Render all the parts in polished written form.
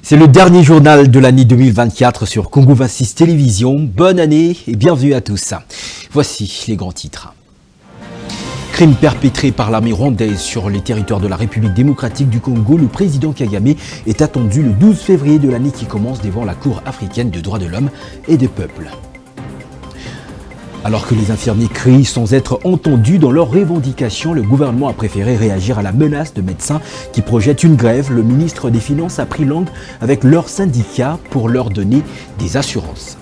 C'est le dernier journal de l'année 2024 sur Congo 26 Télévision. Bonne année et bienvenue à tous. Voici les grands titres. Crime perpétré par l'armée rwandaise sur les territoires de la République démocratique du Congo, le président Kagame est attendu le 12 février de l'année qui commence devant la Cour africaine des droits de l'homme et des peuples. Alors que les infirmiers crient sans être entendus dans leurs revendications, le gouvernement a préféré réagir à la menace de médecins qui projettent une grève. Le ministre des Finances a pris langue avec leurs syndicats pour leur donner des assurances.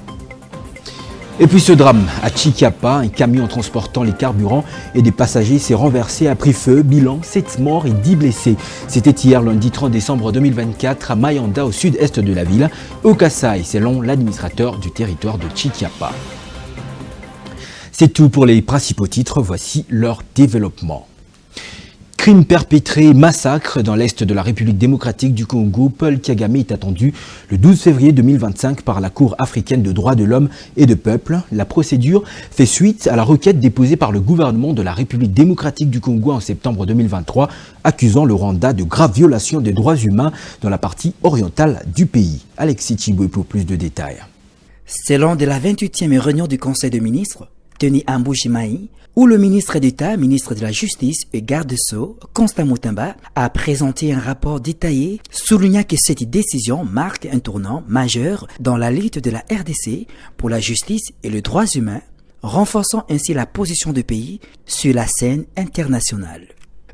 Et puis ce drame à Chikapa, un camion transportant les carburants et des passagers s'est renversé, a pris feu. Bilan 7 morts et 10 blessés. C'était hier lundi 30 décembre 2024 à Mayanda au sud-est de la ville, au Kasaï, selon l'administrateur du territoire de Chikapa. C'est tout pour les principaux titres, voici leur développement. Crime perpétré, massacre dans l'est de la République démocratique du Congo. Paul Kagame est attendu le 12 février 2025 par la Cour africaine de droits de l'homme et de peuple. La procédure fait suite à la requête déposée par le gouvernement de la République démocratique du Congo en septembre 2023, accusant le Rwanda de graves violations des droits humains dans la partie orientale du pays. Alexis Chiboué pour plus de détails. C'est lors de la 28e réunion du Conseil des ministres, Tony Amboujimaï, où le ministre d'État, ministre de la Justice et garde des Sceaux, Constant Mutamba, a présenté un rapport détaillé soulignant que cette décision marque un tournant majeur dans la lutte de la RDC pour la justice et les droits humains, renforçant ainsi la position du pays sur la scène internationale.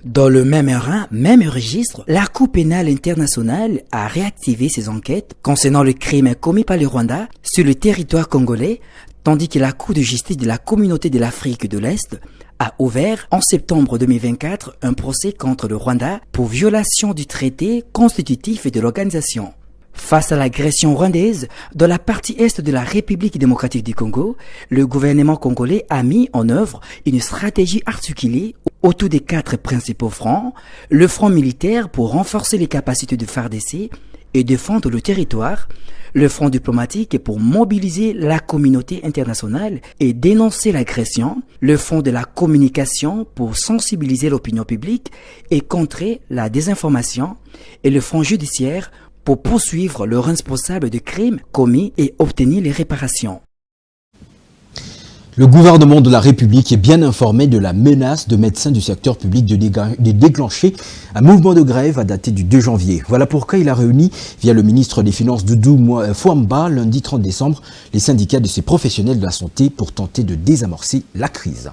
Dans le même rang, même registre, la Cour pénale internationale a réactivé ses enquêtes concernant le crime commis par le Rwanda sur le territoire congolais, tandis que la Cour de justice de la Communauté de l'Afrique de l'Est a ouvert en septembre 2024 un procès contre le Rwanda pour violation du traité constitutif de l'organisation. Face à l'agression rwandaise dans la partie est de la République démocratique du Congo, le gouvernement congolais a mis en œuvre une stratégie articulée autour des 4 principaux fronts: le front militaire pour renforcer les capacités de FARDC et défendre le territoire, le front diplomatique pour mobiliser la communauté internationale et dénoncer l'agression, le front de la communication pour sensibiliser l'opinion publique et contrer la désinformation, et le front judiciaire pour poursuivre le responsable de crimes commis et obtenir les réparations. Le gouvernement de la République est bien informé de la menace de médecins du secteur public de déclencher un mouvement de grève à dater du 2 janvier. Voilà pourquoi il a réuni, via le ministre des Finances Doudou Fouamba, lundi 30 décembre, les syndicats de ces professionnels de la santé pour tenter de désamorcer la crise.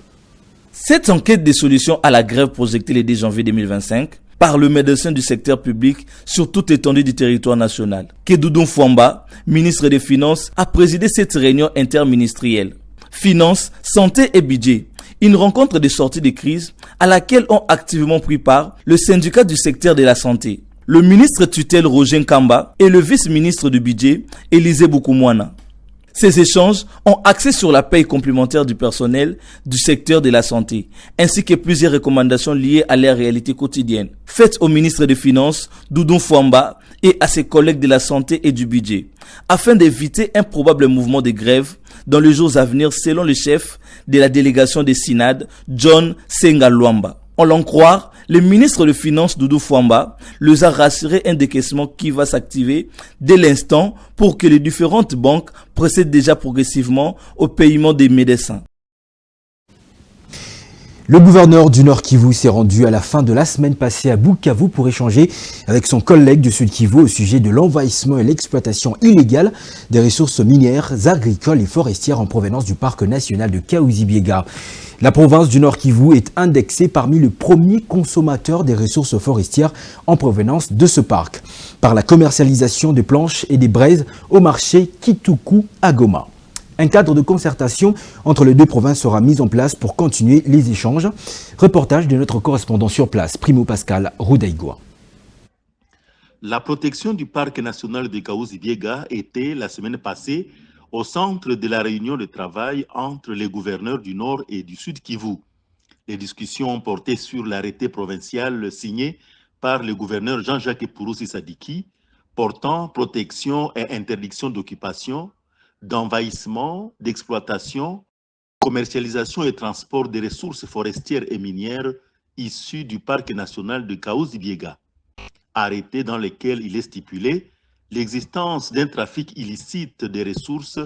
Cette enquête des solutions à la grève projetée le 2 janvier 2025 par le médecin du secteur public sur toute l'étendue du territoire national. Doudou Fouamba, ministre des Finances, a présidé cette réunion interministérielle. Finances, santé et budget. Une rencontre de sortie de crise à laquelle ont activement pris part le syndicat du secteur de la santé, le ministre tutelle Roger Nkamba et le vice-ministre du budget Élisée Boukoumouana. Ces échanges ont axé sur la paye complémentaire du personnel du secteur de la santé, ainsi que plusieurs recommandations liées à leur réalité quotidienne, faites au ministre des Finances, Doudou Fouamba, et à ses collègues de la santé et du budget, afin d'éviter un probable mouvement de grève dans les jours à venir, selon le chef de la délégation des SINAD, John Senga-Luamba. En l'en croire, le ministre des Finances, Doudou Fouamba, les a rassuré un décaissement qui va s'activer dès l'instant pour que les différentes banques procèdent déjà progressivement au paiement des médecins. Le gouverneur du Nord Kivu s'est rendu à la fin de la semaine passée à Bukavu pour échanger avec son collègue du Sud Kivu au sujet de l'envahissement et l'exploitation illégale des ressources minières, agricoles et forestières en provenance du parc national de Kahuzi-Biega. La province du Nord Kivu est indexée parmi les premiers consommateurs des ressources forestières en provenance de ce parc, par la commercialisation des planches et des braises au marché Kituku à Goma. Un cadre de concertation entre les deux provinces sera mis en place pour continuer les échanges. Reportage de notre correspondant sur place, Primo Pascal Roudaïgoa. La protection du parc national de Kahuzi-Biega était la semaine passée au centre de la réunion de travail entre les gouverneurs du Nord et du Sud Kivu. Les discussions ont porté sur l'arrêté provincial signé par le gouverneur Jean-Jacques Purusi Sadiki portant protection et interdiction d'occupation, d'envahissement, d'exploitation, commercialisation et transport des ressources forestières et minières issues du parc national de Kahuzi-Biega. Arrêté dans lequel il est stipulé l'existence d'un trafic illicite des ressources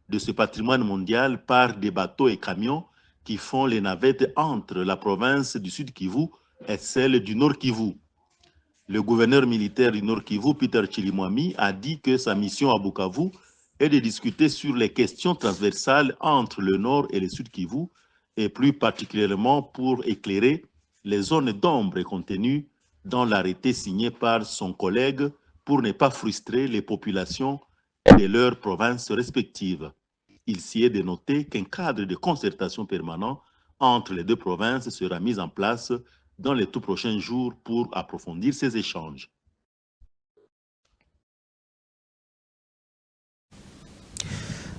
de ce patrimoine mondial par des bateaux et camions qui font les navettes entre la province du Sud Kivu et celle du Nord Kivu. Le gouverneur militaire du Nord Kivu, Peter Chilimwami, a dit que sa mission à Bukavu est de discuter sur les questions transversales entre le Nord et le Sud Kivu, et plus particulièrement pour éclairer les zones d'ombre contenues dans l'arrêté signé par son collègue pour ne pas frustrer les populations de leurs provinces respectives. Il s'y est de noter qu'un cadre de concertation permanent entre les deux provinces sera mis en place dans les tout prochains jours pour approfondir ces échanges.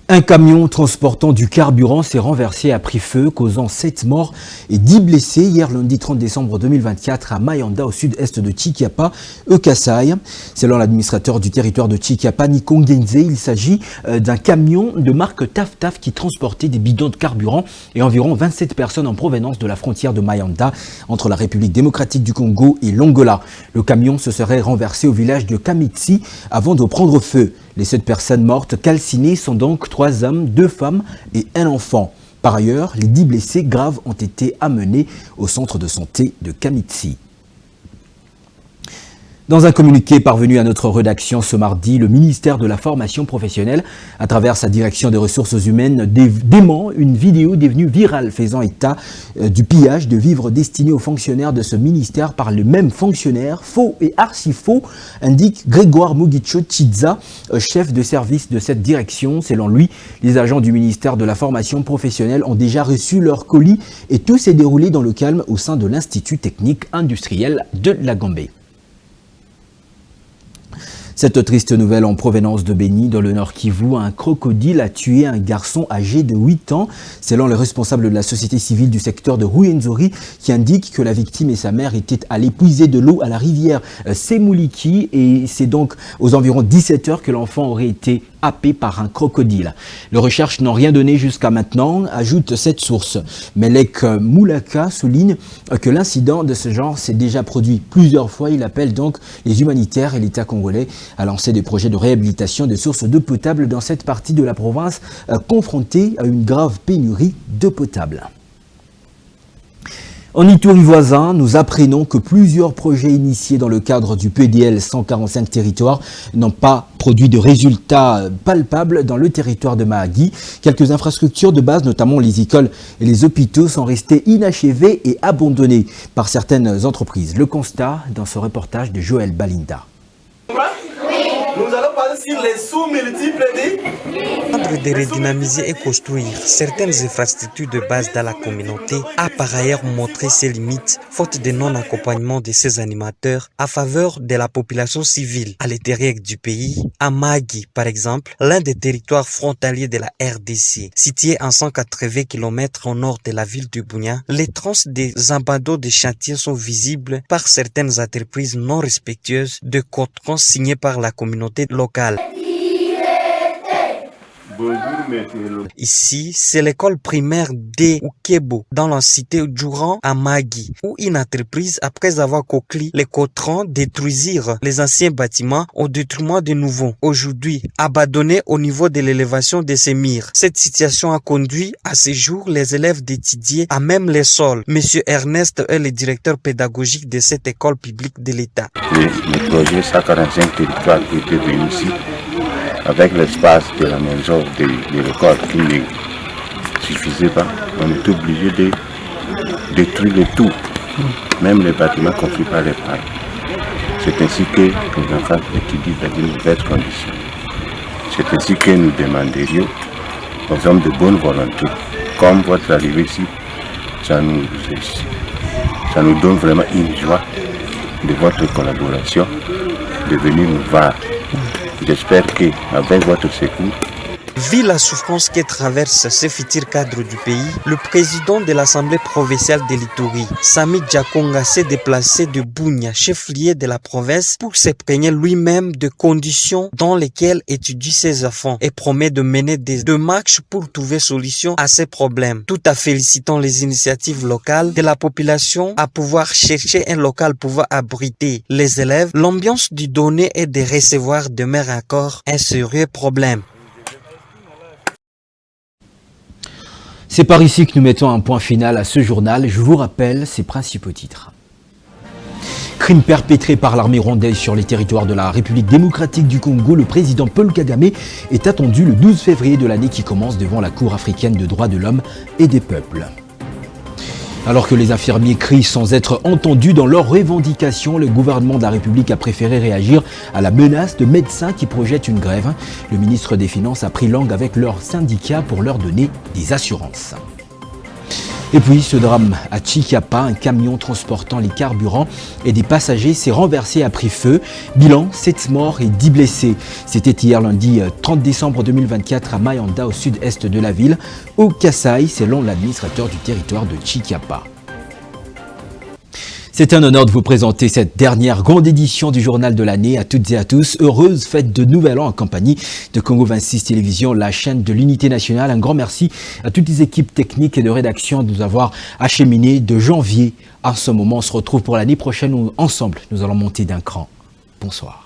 Un camion transportant du carburant s'est renversé à pris feu, causant 7 morts et 10 blessés hier lundi 30 décembre 2024 à Mayanda, au sud-est de Chikiapa, Kasai. Selon l'administrateur du territoire de Chikiapa, Nico Ngenze, il s'agit d'un camion de marque Taf Taf qui transportait des bidons de carburant et environ 27 personnes en provenance de la frontière de Mayanda entre la République démocratique du Congo et l'Angola. Le camion se serait renversé au village de Kamitsi avant de prendre feu. Les 7 personnes mortes calcinées sont donc 3 hommes, 2 femmes et 1 enfant. Par ailleurs, les 10 blessés graves ont été amenés au centre de santé de Kamitsi. Dans un communiqué parvenu à notre rédaction ce mardi, le ministère de la formation professionnelle, à travers sa direction des ressources humaines, dément une vidéo devenue virale faisant état du pillage de vivres destinés aux fonctionnaires de ce ministère par le même fonctionnaire, faux et archi-faux, indique Grégoire Mugicho Chidza, chef de service de cette direction. Selon lui, les agents du ministère de la formation professionnelle ont déjà reçu leur colis et tout s'est déroulé dans le calme au sein de l'Institut technique industriel de la Gambie. Cette triste nouvelle en provenance de Beni, dans le Nord Kivu, un crocodile a tué un garçon âgé de 8 ans, selon les responsables de la société civile du secteur de Rwenzori, qui indique que la victime et sa mère étaient allés puiser de l'eau à la rivière Semouliki, et c'est donc aux environs 17 heures que l'enfant aurait été happé par un crocodile. Les recherches n'ont rien donné jusqu'à maintenant, ajoute cette source. Melek Moulaka souligne que l'incident de ce genre s'est déjà produit plusieurs fois. Il appelle donc les humanitaires et l'État congolais à lancer des projets de réhabilitation des sources d'eau potable dans cette partie de la province confrontée à une grave pénurie d'eau potable. En Ituri voisin, nous apprenons que plusieurs projets initiés dans le cadre du PDL 145 territoires n'ont pas produit de résultats palpables dans le territoire de Mahagi. Quelques infrastructures de base, notamment les écoles et les hôpitaux, sont restées inachevées et abandonnées par certaines entreprises. Le constat dans ce reportage de Joël Balinda. Nous allons parler sur les sous multiples de redynamiser et construire certaines infrastructures de base dans la communauté a par ailleurs montré ses limites, faute de non-accompagnement de ses animateurs à faveur de la population civile à l'intérieur du pays. À Mahagi, par exemple, l'un des territoires frontaliers de la RDC, situé à 180 km au nord de la ville de Bunia, les traces des abandons de chantiers sont visibles par certaines entreprises non respectueuses de contrats signés par la communauté locale. Ici, c'est l'école primaire de Ukebo, dans la cité Djouran à Mahagi, où une entreprise, après avoir conclu les contrats, détruisirent les anciens bâtiments au détriment des nouveaux, aujourd'hui abandonnés au niveau de l'élévation de ces murs. Cette situation a conduit à ce jour les élèves d'étudier à même les sols. Monsieur Ernest est le directeur pédagogique de cette école publique de l'État. Le projet 145 territoires qui était venu ici, avec l'espace de la maison de l'école qui ne suffisait pas, on est obligé de détruire le tout, même les bâtiments construits par les parents. C'est ainsi que les enfants étudient dans de nouvelles conditions. C'est ainsi que nous demanderions aux hommes de bonne volonté, comme votre arrivée ici, ça nous donne vraiment une joie de votre collaboration, de venir nous voir. J'espère qu'avec votre secours, Vu la souffrance que traverse ce futur cadre du pays, le président de l'Assemblée provinciale de l'Ituri, Sami Djakonga, s'est déplacé de Bunia, chef-lieu de la province, pour se plaindre lui-même de conditions dans lesquelles étudie ses enfants et promet de mener des démarches pour trouver solution à ces problèmes, tout en félicitant les initiatives locales de la population à pouvoir chercher un local pouvant abriter les élèves. L'ambiance du donner et de recevoir demeure encore un sérieux problème. C'est par ici que nous mettons un point final à ce journal. Je vous rappelle ses principaux titres. Crime perpétré par l'armée rwandaise sur les territoires de la République démocratique du Congo, le président Paul Kagame est attendu le 12 février de l'année qui commence devant la Cour africaine de droits de l'homme et des peuples. Alors que les infirmiers crient sans être entendus dans leurs revendications, le gouvernement de la République a préféré réagir à la menace de médecins qui projettent une grève. Le ministre des Finances a pris langue avec leurs syndicats pour leur donner des assurances. Et puis ce drame à Tchikapa, un camion transportant les carburants et des passagers s'est renversé et a pris feu. Bilan, 7 morts et 10 blessés. C'était hier lundi 30 décembre 2024 à Mayanda, au sud-est de la ville, au Kasaï, selon l'administrateur du territoire de Tchikapa. C'est un honneur de vous présenter cette dernière grande édition du journal de l'année. À toutes et à tous, heureuse fête de Nouvel An en compagnie de Congo 26 Télévision, la chaîne de l'unité nationale. Un grand merci à toutes les équipes techniques et de rédaction de nous avoir acheminé de janvier à ce moment. On se retrouve pour l'année prochaine où ensemble nous allons monter d'un cran. Bonsoir.